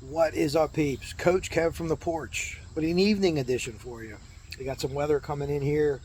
What is up, peeps? Coach Kev from the Porch, but an evening edition for you. We got some weather coming in here.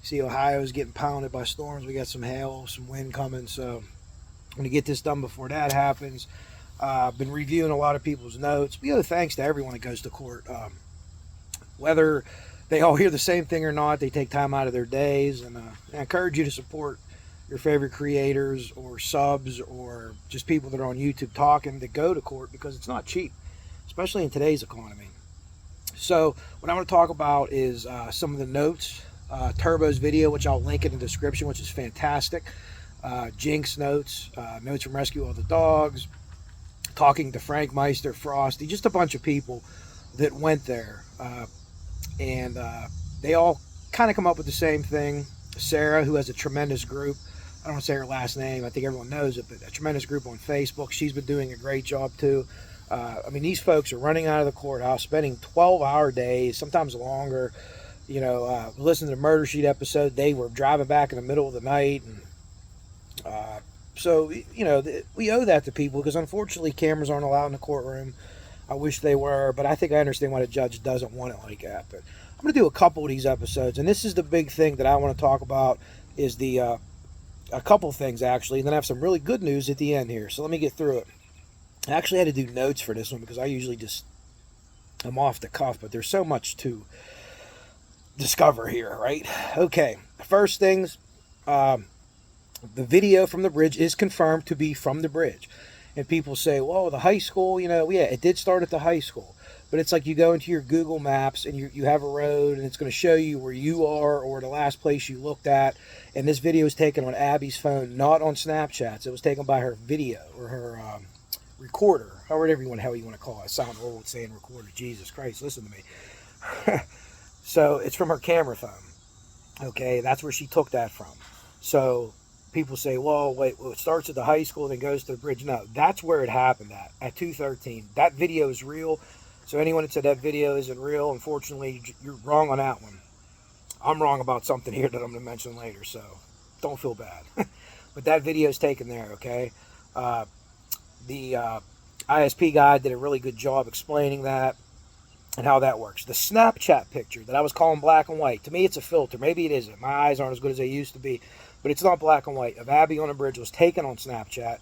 See, Ohio's getting pounded by storms. We got some hail, some wind coming, so I'm going to get this done before that happens. I've been reviewing a lot of people's notes. We owe thanks to everyone that goes to court. Whether they all hear the same thing or not, they take time out of their days, and I encourage you to support your favorite creators or subs or just people that are on YouTube talking that go to court, because it's not cheap, especially in today's economy. So what I want to talk about is some of the notes. Turbo's video, which I'll link in the description, which is fantastic. Jinx notes, notes from Rescue All the Dogs, talking to Frank Meister, Frosty, just a bunch of people that went there. And they all kind of come up with the same thing. Sarah, who has a tremendous group, I don't want to say her last name, I think everyone knows it, but a tremendous group on Facebook. She's been doing a great job too. I mean, these folks are running out of the courthouse, spending 12-hour days, sometimes longer. You know, listening to the Murder Sheet episode, they were driving back in the middle of the night. And so, you know, we owe that to people, because unfortunately cameras aren't allowed in the courtroom. I wish they were, but I think I understand why the judge doesn't want it like that. But I'm going to do a couple of these episodes, and this is the big thing that I want to talk about, is the a couple things, actually, and then I have some really good news at the end here. So let me get through it. I actually had to do notes for this one, because I usually I'm off the cuff, but there's so much to discover here, right? Okay, first things, the video from the bridge is confirmed to be from the bridge. And people say, well, the high school, you know, yeah, it did start at the high school. But it's like you go into your Google Maps and you have a road, and it's going to show you where you are or the last place you looked at. And this video is taken on Abby's phone, not on Snapchat. It was taken by her video or her recorder, or whatever you want to call it. I sound old saying recorder. Jesus Christ, listen to me. So it's from her camera phone. Okay, that's where she took that from. So people say, well, wait, well, it starts at the high school, then goes to the bridge. No, that's where it happened at 2:13. That video is real. So anyone that said that video isn't real, unfortunately, you're wrong on that one. I'm wrong about something here that I'm going to mention later, so don't feel bad. But that video is taken there, okay? The ISP guy did a really good job explaining that and how that works. The Snapchat picture that I was calling black and white, to me it's a filter. Maybe it isn't. My eyes aren't as good as they used to be, but it's not black and white. Of Abby on a bridge was taken on Snapchat.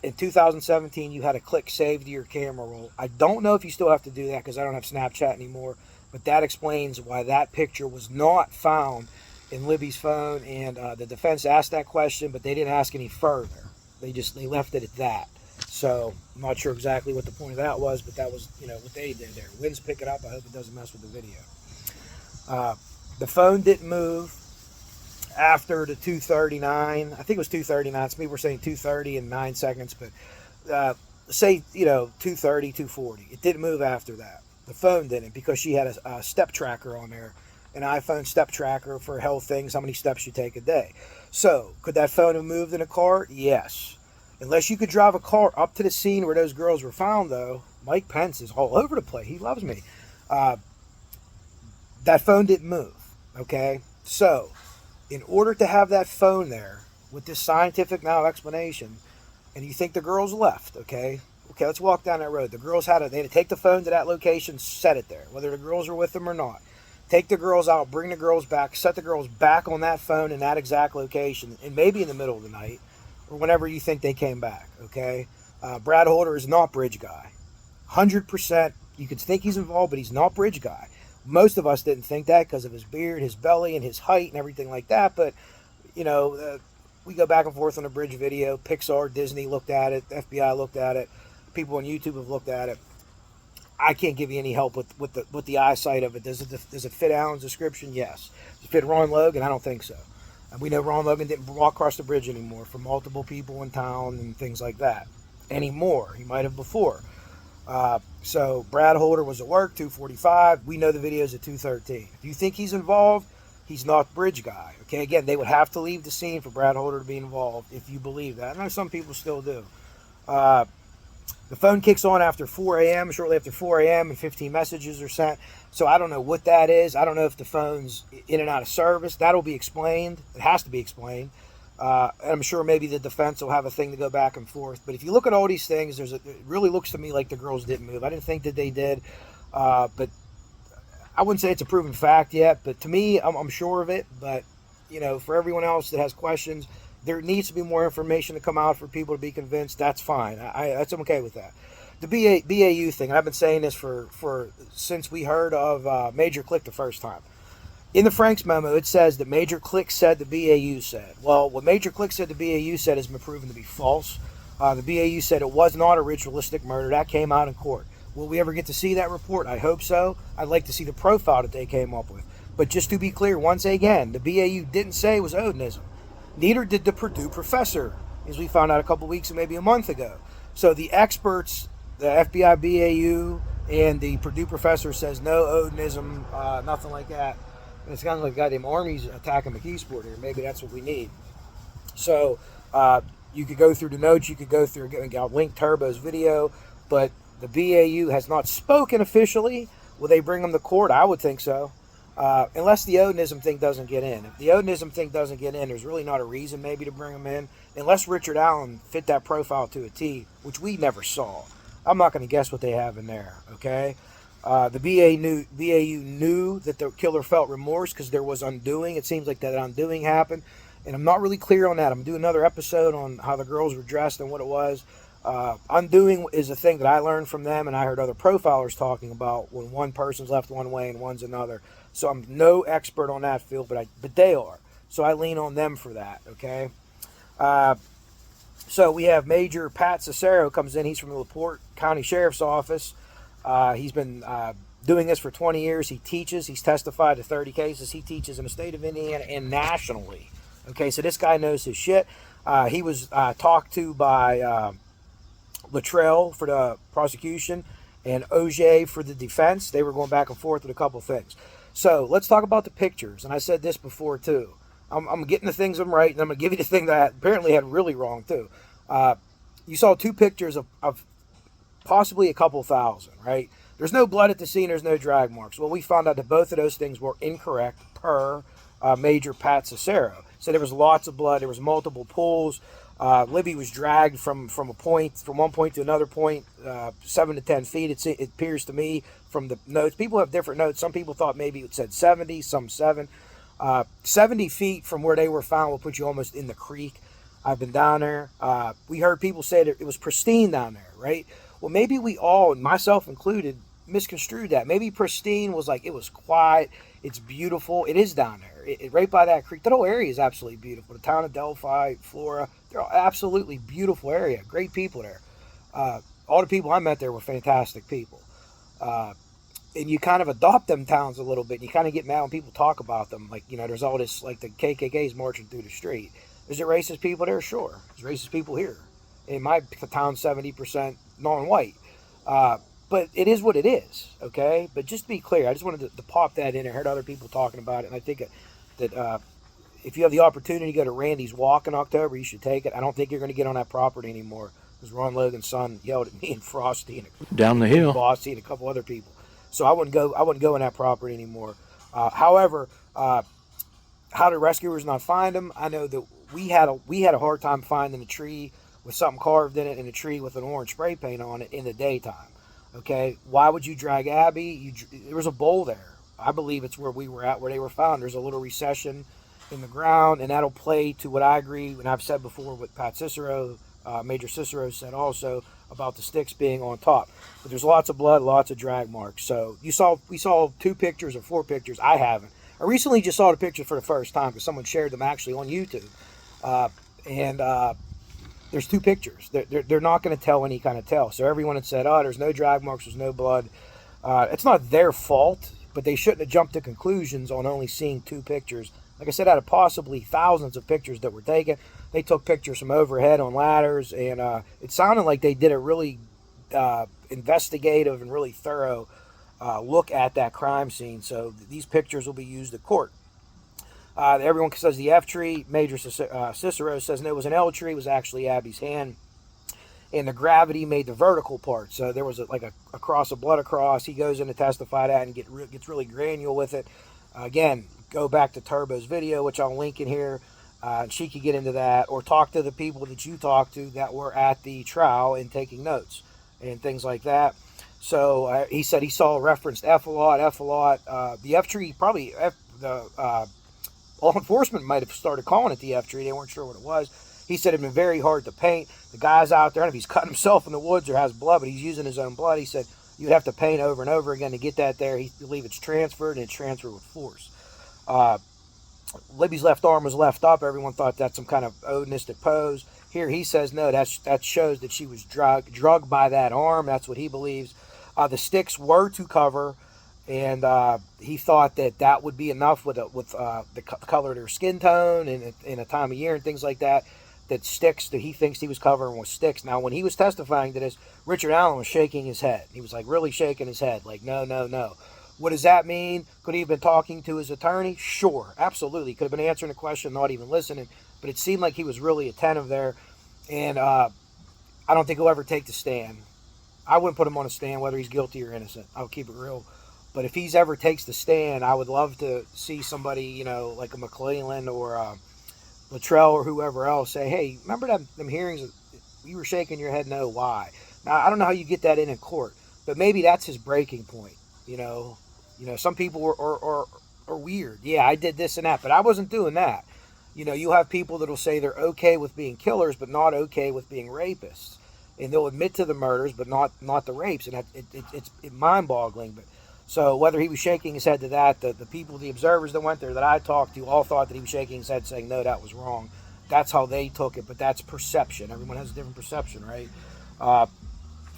In 2017, you had to click save to your camera roll. I don't know if you still have to do that, because I don't have Snapchat anymore, but that explains why that picture was not found in Libby's phone. And the defense asked that question, but they didn't ask any further. They left it at that. So I'm not sure exactly what the point of that was, but that was, you know, what they did there. Wind's picking up. I hope it doesn't mess with the video. The phone didn't move after the 2:39. I think it was 2:39. Some people were saying 2:30 and 9 seconds, but say, you know, 2:30, 2:40. It didn't move after that. The phone didn't, because she had a step tracker on there, an iPhone step tracker for health things, how many steps you take a day. So could that phone have moved in a car? Yes. Unless you could drive a car up to the scene where those girls were found, though. Mike Pence is all over the place. He loves me. That phone didn't move, okay? So in order to have that phone there with this scientific now explanation, and you think the girls left, okay, let's walk down that road. The girls they had to take the phone to that location, set it there, whether the girls were with them or not. Take the girls out, bring the girls back, set the girls back on that phone in that exact location, and maybe in the middle of the night, or whenever you think they came back, okay? Brad Holder is not bridge guy. 100%. You could think he's involved, but he's not bridge guy. Most of us didn't think that because of his beard, his belly, and his height and everything like that. But, you know, we go back and forth on a bridge video. Pixar, Disney looked at it. FBI looked at it. People on YouTube have looked at it. I can't give you any help with the eyesight of it. Does it fit Alan's description? Yes. Does it fit Ron Logan? I don't think so. And we know Ron Logan didn't walk across the bridge anymore for multiple people in town and things like that anymore. He might have before. So Brad Holder was at work, 2:45. We know the video's at 2:13. If you think he's involved, he's not bridge guy. Okay, again, they would have to leave the scene for Brad Holder to be involved if you believe that. I know some people still do. The phone kicks on after 4 a.m., shortly after 4 a.m., and 15 messages are sent. So I don't know what that is. I don't know if the phone's in and out of service. That'll be explained. It has to be explained. And I'm sure maybe the defense will have a thing to go back and forth. But if you look at all these things, it really looks to me like the girls didn't move. I didn't think that they did. But I wouldn't say it's a proven fact yet. But to me, I'm sure of it. But, for everyone else that has questions, there needs to be more information to come out for people to be convinced. That's fine. I'm okay with that. The BAU thing, and I've been saying this for since we heard of Major Click the first time. In the Franks memo, it says that Major Click said the BAU said. Well, what Major Click said the BAU said has been proven to be false. The BAU said it was not a ritualistic murder. That came out in court. Will we ever get to see that report? I hope so. I'd like to see the profile that they came up with. But just to be clear, once again, the BAU didn't say it was Odinism. Neither did the Purdue professor, as we found out a couple weeks or maybe a month ago. So the experts, the FBI BAU and the Purdue professor says no Odinism, nothing like that. And it's kind of like goddamn armies attacking McKeesport here. Maybe that's what we need. So you could go through the notes. You could go through and I'll link Turbo's video. But the BAU has not spoken officially. Will they bring them to court? I would think so. Unless the Odinism thing doesn't get in. If the Odinism thing doesn't get in, there's really not a reason maybe to bring them in. Unless Richard Allen fit that profile to a T, which we never saw. I'm not going to guess what they have in there, okay? The BAU knew that the killer felt remorse because there was undoing. It seems like that undoing happened. And I'm not really clear on that. I'm doing another episode on how the girls were dressed and what it was. Undoing is a thing that I learned from them, and I heard other profilers talking about when one person's left one way and one's another. So I'm no expert on that field, but they are. So I lean on them for that, okay? So we have Major Pat Cicero comes in. He's from the LaPorte County Sheriff's Office. He's been doing this for 20 years. He teaches. He's testified to 30 cases. He teaches in the state of Indiana and nationally. Okay, so this guy knows his shit. He was talked to by Luttrell for the prosecution and OJ for the defense. They were going back and forth with a couple things. So let's talk about the pictures. And I said this before too. I'm getting the things I'm right, and I'm going to give you the thing that I apparently had really wrong too. You saw two pictures of possibly a couple thousand, right? There's no blood at the scene. There's no drag marks. Well, we found out that both of those things were incorrect per Major Pat Cicero. So there was lots of blood. There was multiple pulls. Libby was dragged from one point to another point, 7 to 10 feet. It appears to me from the notes. People have different notes. Some people thought maybe it said 70, some 7. 70 feet from where they were found will put you almost in the creek. I've been down there. We heard people say that it was pristine down there, right? Well, maybe we all, myself included, misconstrued that. Maybe pristine was like it was quiet. It's beautiful. It is down there. Right by that creek. That whole area is absolutely beautiful. The town of Delphi, Flora, they're all absolutely beautiful area. Great people there. All the people I met there were fantastic people. And you kind of adopt them towns a little bit. And you kind of get mad when people talk about them. Like, there's all this, like the KKK's marching through the street. Is there racist people there? Sure. There's racist people here. In my town, 70% non-white. But it is what it is, okay? But just to be clear, I just wanted to pop that in. I heard other people talking about it, and I think that if you have the opportunity to go to Randy's Walk in October, you should take it. I don't think you're going to get on that property anymore because Ron Logan's son yelled at me and Frosty and down the hill, Bossy and a couple other people. So I wouldn't go on that property anymore. However, how did rescuers not find him? I know that we had a hard time finding a tree with something carved in it and a tree with an orange spray paint on it in the daytime. Okay, why would you drag Abby? There was a bowl there. I believe it's where we were at, where they were found. There's a little recession in the ground, and that'll play to what I agree, and I've said before with Pat Cicero, Major Cicero said also about the sticks being on top. But there's lots of blood, lots of drag marks. So we saw 2 pictures or 4 pictures. I haven't. I recently just saw the picture for the first time because someone shared them actually on YouTube. There's 2 pictures. They're not going to tell any kind of tell. So everyone had said, oh, there's no drag marks, there's no blood. It's not their fault, but they shouldn't have jumped to conclusions on only seeing 2 pictures. Like I said, out of possibly thousands of pictures that were taken, they took pictures from overhead on ladders, and it sounded like they did a really investigative and really thorough look at that crime scene. So these pictures will be used at court. Everyone says the F tree. Major Cicero says no, it was an L tree. It was actually Abby's hand. And the gravity made the vertical part. So there was a cross of blood across. He goes in to testify that and gets really granular with it. Again, go back to Turbo's video, which I'll link in here. And she could get into that, or talk to the people that you talked to that were at the trial and taking notes and things like that. So he said he saw referenced F a lot, F a lot. The F tree, probably the law enforcement might have started calling it the F tree. They weren't sure what it was. He said it'd been very hard to paint. The guy's out there, and if he's cutting himself in the woods or has blood, but he's using his own blood, he said you'd have to paint over and over again to get that there. He believed it's transferred, and it's transferred with force. Libby's left arm was left up. Everyone thought that's some kind of Odinistic pose. Here he says no, that shows that she was drugged by that arm. That's what he believes. The sticks were to cover, and he thought that would be enough with the color of her skin tone and in a time of year and things like that. That sticks that he thinks he was covering with sticks. Now, when he was testifying to this, Richard Allen was shaking his head. He was like really shaking his head, like no, no, no. What does that mean? Could he have been talking to his attorney? Sure, absolutely. Could have been answering a question, not even listening. But it seemed like he was really attentive there. And I don't think he'll ever take the stand. I wouldn't put him on a stand whether he's guilty or innocent. I'll keep it real. But if he's ever takes the stand, I would love to see somebody, like a McClellan or Luttrell or whoever else say, hey, remember them hearings? You were shaking your head no, why? Now, I don't know how you get that in court, but maybe that's his breaking point, some people are weird. Yeah, I did this and that, but I wasn't doing that. You have people that'll say they're okay with being killers, but not okay with being rapists. And they'll admit to the murders, but not the rapes. And it's mind-boggling. But so whether he was shaking his head to that, the people, the observers that went there that I talked to all thought that he was shaking his head saying, no, that was wrong. That's how they took it, but that's perception. Everyone has a different perception, right?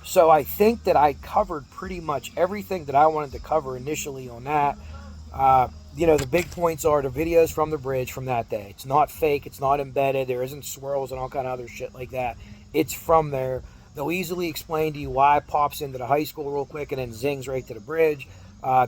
So I think that I covered pretty much everything that I wanted to cover initially on that. The big points are the videos from the bridge from that day. It's not fake. It's not embedded. There isn't swirls and all kind of other shit like that. It's from there. They'll easily explain to you why it pops into the high school real quick and then zings right to the bridge.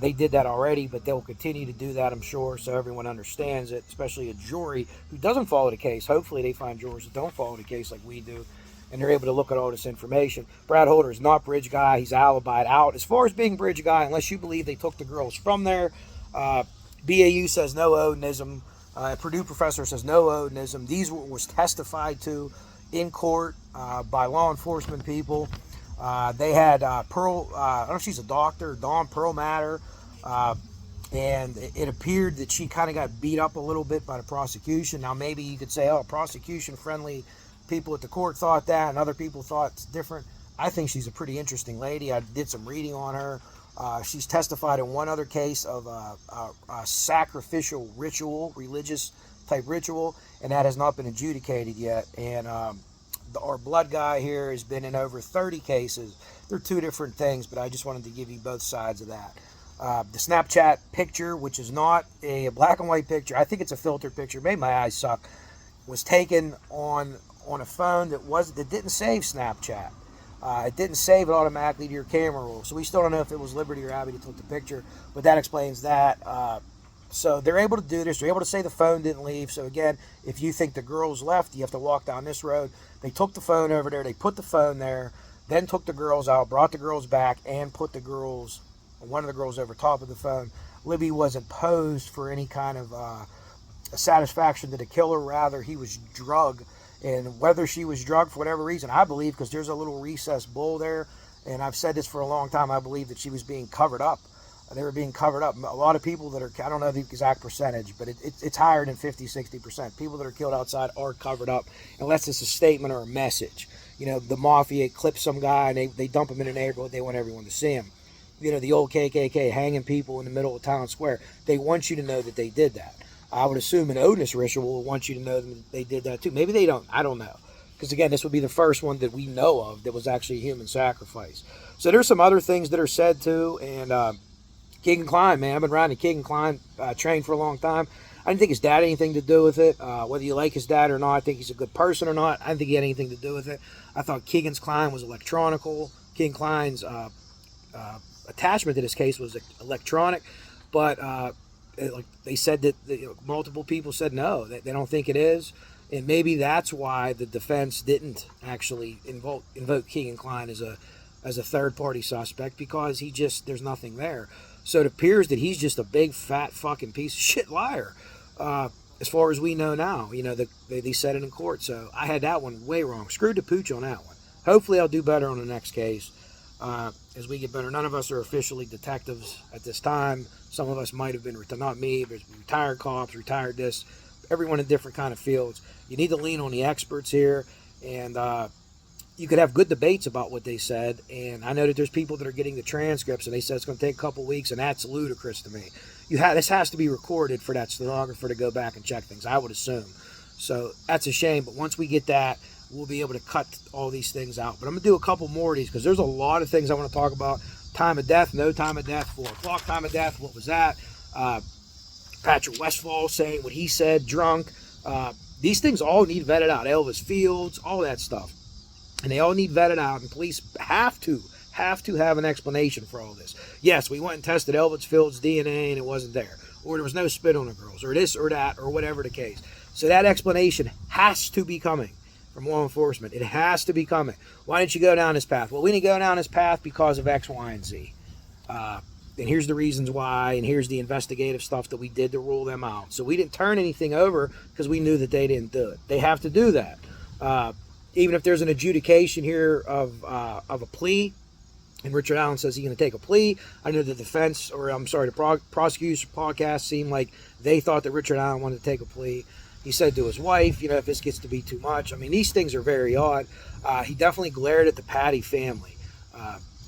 They did that already, but they'll continue to do that, I'm sure, so everyone understands it, especially a jury who doesn't follow the case. Hopefully they find jurors that don't follow the case like we do, and they're able to look at all this information. Brad Holder is not bridge guy. He's alibied out. As far as being bridge guy, unless you believe they took the girls from there, BAU says no Odinism. Purdue professor says no Odinism. These was testified to in court by law enforcement people. They had Pearl, I don't know if she's a doctor, Dawn Perlmatter, and it appeared that she kind of got beat up a little bit by the prosecution. Now maybe you could say, prosecution-friendly people at the court thought that, and other people thought it's different. I think she's a pretty interesting lady. I did some reading on her. She's testified in one other case of a sacrificial ritual, religious type ritual, and that has not been adjudicated yet. And our blood guy here has been in over 30 cases. They're two different things, but I just wanted to give you both sides of that. The Snapchat picture, which is not a black and white picture, I think it's a filtered picture, maybe my eyes suck, was taken on a phone that didn't save Snapchat. It didn't save it automatically to your camera roll. So we still don't know if it was Liberty or Abby that took the picture, but that explains that. So they're able to do this. They're able to say the phone didn't leave. So again, if you think the girls left, you have to walk down this road. They took the phone over there. They put the phone there, then took the girls out, brought the girls back, and put one of the girls over top of the phone. Libby wasn't posed for any kind of satisfaction to the killer. Rather, he was drugged. And whether she was drugged for whatever reason, I believe, because there's a little recessed bowl there, and I've said this for a long time, I believe that she was being covered up. They were being covered up. A lot of people that are, I don't know the exact percentage, but it's higher than 50, 60%. People that are killed outside are covered up, unless it's a statement or a message. The mafia clips some guy, and they dump him in a neighborhood. They want everyone to see him. The old KKK hanging people in the middle of town square. They want you to know that they did that. I would assume an Odinist ritual will want you to know that they did that too. Maybe they don't. I don't know. Because again, this would be the first one that we know of that was actually a human sacrifice. So there's some other things that are said too. And Keegan Kline, man, I've been riding a Keegan Kline train for a long time. I didn't think his dad had anything to do with it. Whether you like his dad or not, I think he's a good person or not, I didn't think he had anything to do with it. I thought Keegan's Kline was electronical. Keegan Kline's attachment to this case was electronic. But like they said that multiple people said no, they don't think it is. And maybe that's why the defense didn't actually invoke Keegan Kline as a third-party suspect, because there's nothing there. So it appears that he's just a big, fat, fucking piece of shit liar. as far as we know now, they said it in court. So I had that one way wrong. Screwed the pooch on that one. Hopefully I'll do better on the next case as we get better. None of us are officially detectives at this time. Some of us might have been, not me, but retired cops, retired this, everyone in different kind of fields. You need to lean on the experts here, and you could have good debates about what they said. And I know that there's people that are getting the transcripts, and they said it's going to take a couple weeks, and that's ludicrous to me. This has to be recorded for that stenographer to go back and check things, I would assume. So that's a shame, but once we get that, we'll be able to cut all these things out. But I'm going to do a couple more of these because there's a lot of things I want to talk about. Time of death, no time of death, 4 o'clock time of death, what was that? Patrick Westfall saying what he said, drunk. These things all need vetted out. Elvis Fields, all that stuff. And they all need vetted out, and police have to have an explanation for all this. Yes, we went and tested Elvis Fields' DNA and it wasn't there. Or there was no spit on the girls, or this or that, or whatever the case. So that explanation has to be coming from law enforcement. It has to be coming. Why didn't you go down this path? Well, we didn't go down this path because of X, Y, and Z. And here's the reasons why, and here's the investigative stuff that we did to rule them out. So we didn't turn anything over because we knew that they didn't do it. They have to do that. Even if there's an adjudication here of a plea, and Richard Allen says he's going to take a plea. I know the defense, or I'm sorry, the prosecution podcast seemed like they thought that Richard Allen wanted to take a plea. He said to his wife, if this gets to be too much. I mean, these things are very odd. He definitely glared at the Patty family.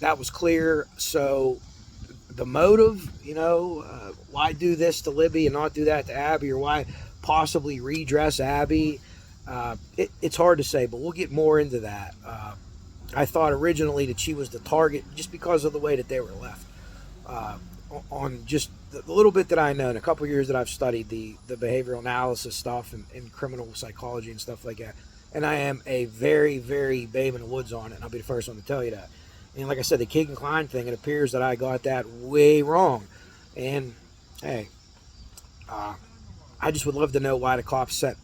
That was clear. So the motive, why do this to Libby and not do that to Abby, or why possibly redress Abby? It's hard to say, but we'll get more into that. I thought originally that she was the target just because of the way that they were left. On just the little bit that I know, in a couple of years that I've studied the behavioral analysis stuff and criminal psychology and stuff like that. And I am a very, very babe in the woods on it, and I'll be the first one to tell you that. And like I said, the Keegan Klein thing, it appears that I got that way wrong. And, hey, I just would love to know why the cops sent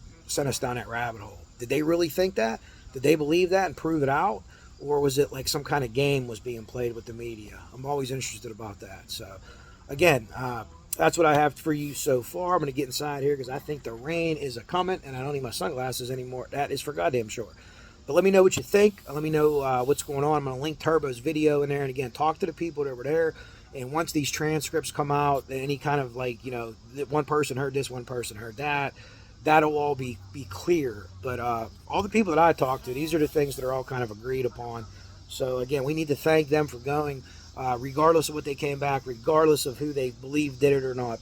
us down that rabbit hole. Did they really think that? Did they believe that and prove it out? Or was it like some kind of game was being played with the media? I'm always interested about that. So, again, that's what I have for you so far. I'm going to get inside here because I think the rain is a-coming, and I don't need my sunglasses anymore. That is for goddamn sure. But let me know what you think. Let me know what's going on. I'm going to link Turbo's video in there. And, again, talk to the people that were there. And once these transcripts come out, any kind of one person heard this, one person heard that, that'll all be clear. But all the people that I talked to, these are the things that are all kind of agreed upon. So, again, we need to thank them for going, regardless of what they came back, regardless of who they believe did it or not.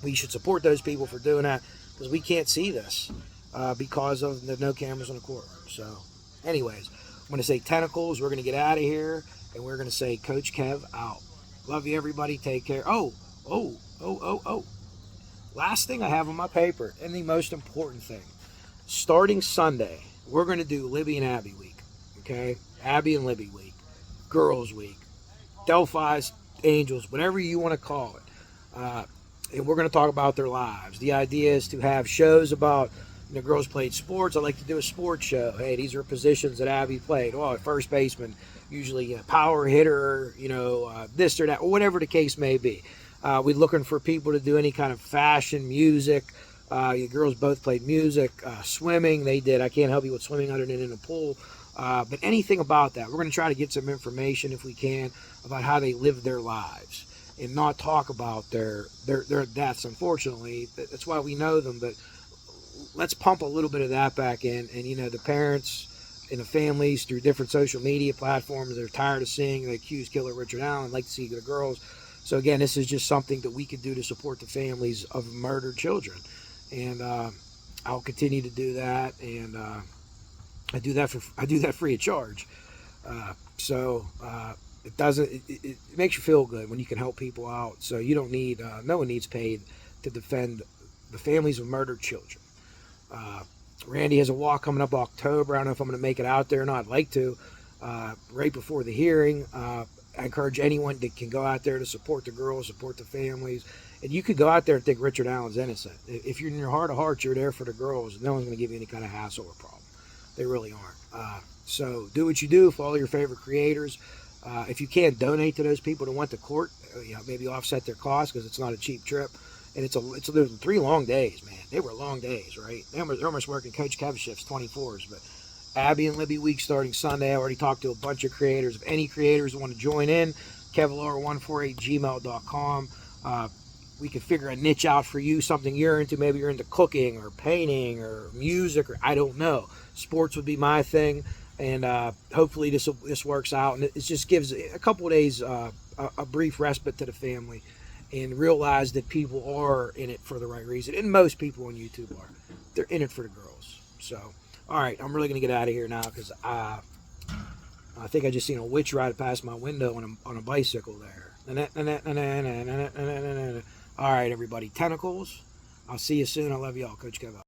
We should support those people for doing that because we can't see this because of the no cameras in the courtroom. So, anyways, I'm going to say tentacles. We're going to get out of here, and we're going to say Coach Kev out. Love you, everybody. Take care. Oh. Last thing I have on my paper, and the most important thing. Starting Sunday, we're going to do Libby and Abby week. Okay? Abby and Libby week. Girls week. Delphi's Angels, whatever you want to call it. And we're going to talk about their lives. The idea is to have shows about, girls played sports. I like to do a sports show. Hey, these are positions that Abby played. Oh, at first baseman, usually a power hitter, this or that, or whatever the case may be. We're looking for people to do any kind of fashion, music. The girls both played music, swimming. They did. I can't help you with swimming other than in a pool. But anything about that. We're going to try to get some information, if we can, about how they live their lives and not talk about their deaths, unfortunately. That's why we know them. But let's pump a little bit of that back in. And, the parents and the families through different social media platforms, they're tired of seeing the accused killer Richard Allen, like to see the girls. So, again, this is just something that we could do to support the families of murdered children. And I'll continue to do that. And I do that free of charge. It makes you feel good when you can help people out. So you don't need, no one needs paid to defend the families of murdered children. Randy has a walk coming up October. I don't know if I'm going to make it out there or not. I'd like to. Right before the hearing. I encourage anyone that can go out there to support the girls, support the families. And you could go out there and think Richard Allen's innocent. If you're in your heart of hearts, you're there for the girls. No one's going to give you any kind of hassle or problem. They really aren't. So do what you do. Follow your favorite creators. If you can't donate to those people that went to court, maybe offset their costs because it's not a cheap trip. And there's 3 long days, man. They were long days, right? They're almost working Coach Kev shifts, 24s. But Abby and Libby week starting Sunday. I already talked to a bunch of creators. If any creators want to join in, kevlar148gmail.com. We can figure a niche out for you, something you're into. Maybe you're into cooking or painting or music, or I don't know. Sports would be my thing, and hopefully this works out. And it just gives a couple of days a brief respite to the family, and realize that people are in it for the right reason. And most people on YouTube are. They're in it for the girls. So, all right, I'm really going to get out of here now because I think I just seen a witch ride past my window on a bicycle there. All right, everybody. Tentacles. I'll see you soon. I love y'all. Coach Kev out.